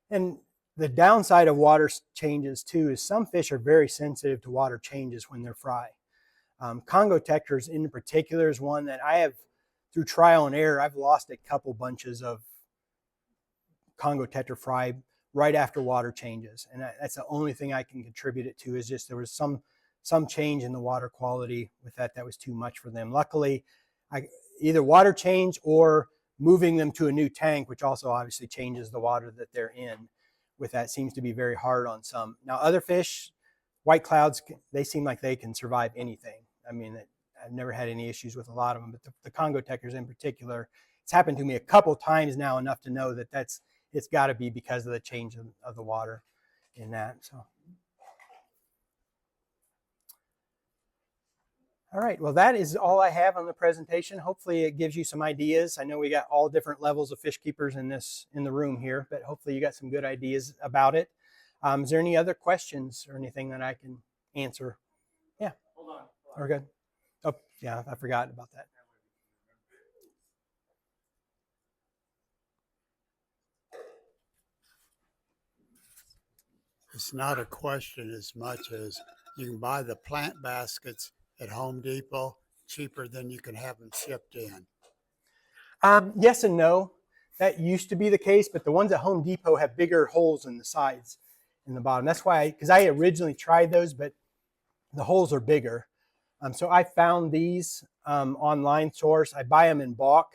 And the downside of water changes too is some fish are very sensitive to water changes when they're fry. Congo tetras in particular is one that I have, through trial and error, I've lost a couple bunches of Congo tetra fry right after water changes. And that's the only thing I can contribute it to is just there was some change in the water quality with that was too much for them. Luckily, either water change or moving them to a new tank, which also obviously changes the water that they're in with that, seems to be very hard on some. Now other fish, white clouds, they seem like they can survive anything. I mean, I've never had any issues with a lot of them, but the Congo Techers in particular, it's happened to me a couple times now, enough to know that it's got to be because of the change of the water in that. So. All right, well, that is all I have on the presentation. Hopefully it gives you some ideas. I know we got all different levels of fish keepers in the room here, but hopefully you got some good ideas about it. Is there any other questions or anything that I can answer? Yeah. Hold on. We're good. Oh, yeah, I forgot about that. It's not a question as much as you can buy the plant baskets at Home Depot cheaper than you can have them shipped in. Yes and no. That used to be the case, but the ones at Home Depot have bigger holes in the sides and the bottom. That's why, because I originally tried those, but the holes are bigger. So I found these online source. I buy them in bulk.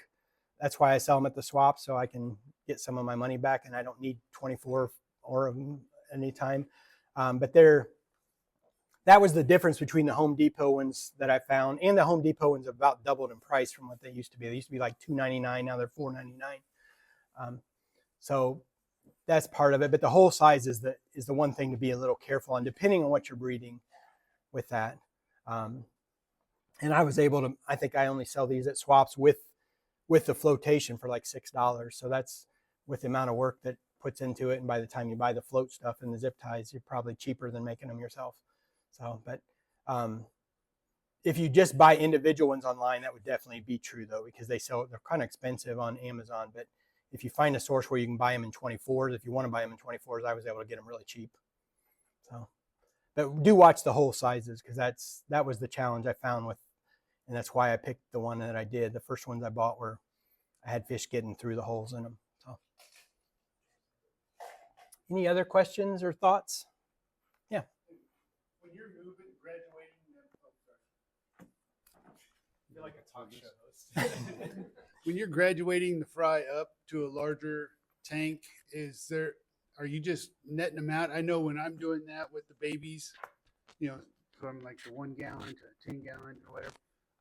That's why I sell them at the swap, so I can get some of my money back, and I don't need 24 or anytime. But that was the difference between the Home Depot ones that I found, and the Home Depot ones about doubled in price from what they used to be. They used to be like $2.99, now they're $4.99. So that's part of it. But the whole size is the one thing to be a little careful on, depending on what you're breeding with that. And I was able to, I think I only sell these at swaps with the flotation for like $6. So that's with the amount of work that puts into it. And by the time you buy the float stuff and the zip ties, you're probably cheaper than making them yourself. So, but if you just buy individual ones online, that would definitely be true though, because they're kind of expensive on Amazon. But if you find a source where you can buy them in 24s, if you want to buy them in 24s, I was able to get them really cheap. So, but do watch the whole sizes, because that was the challenge I found with, and that's why I picked the one that I did. The first ones I bought were, I had fish getting through the holes in them. So, any other questions or thoughts? Yeah. When you're moving, graduating, I feel like a talk show host. When you're graduating the fry up to a larger tank, are you just netting them out? I know when I'm doing that with the babies, from like the 1 gallon to 10 gallon or whatever,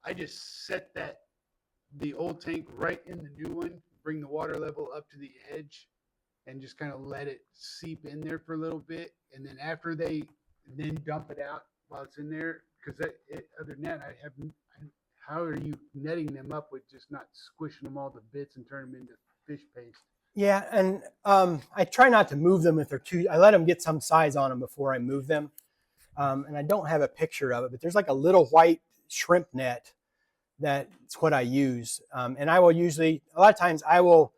I just set the old tank right in the new one, bring the water level up to the edge, and just kind of let it seep in there for a little bit. And then after then dump it out while it's in there. Because other than that, how are you netting them up with just not squishing them all to bits and turn them into fish paste? Yeah, and I try not to move them if they're too, I let them get some size on them before I move them. And I don't have a picture of it, but there's like a little white shrimp net. That's what I use. And I will usually, a lot of times I will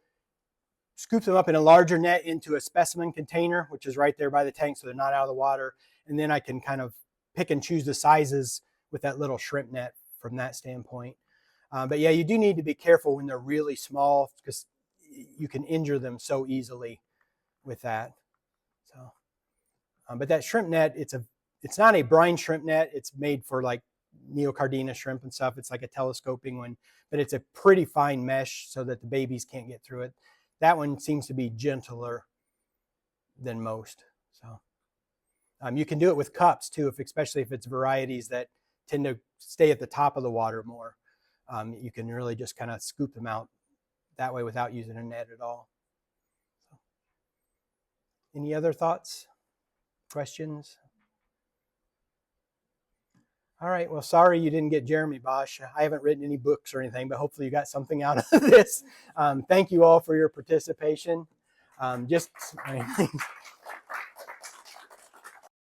scoop them up in a larger net into a specimen container, which is right there by the tank, so they're not out of the water. And then I can kind of pick and choose the sizes with that little shrimp net from that standpoint. But yeah, you do need to be careful when they're really small, because you can injure them so easily with that. So, but that shrimp net, it's not a brine shrimp net. It's made for like neocardina shrimp and stuff. It's like a telescoping one, but it's a pretty fine mesh so that the babies can't get through it. That one seems to be gentler than most. So you can do it with cups too, especially if it's varieties that tend to stay at the top of the water more. You can really just kind of scoop them out that way without using a net at all. So, any other thoughts, questions? All right, well, sorry you didn't get Jeremy Bosch. I haven't written any books or anything, but hopefully you got something out of this. Thank you all for your participation.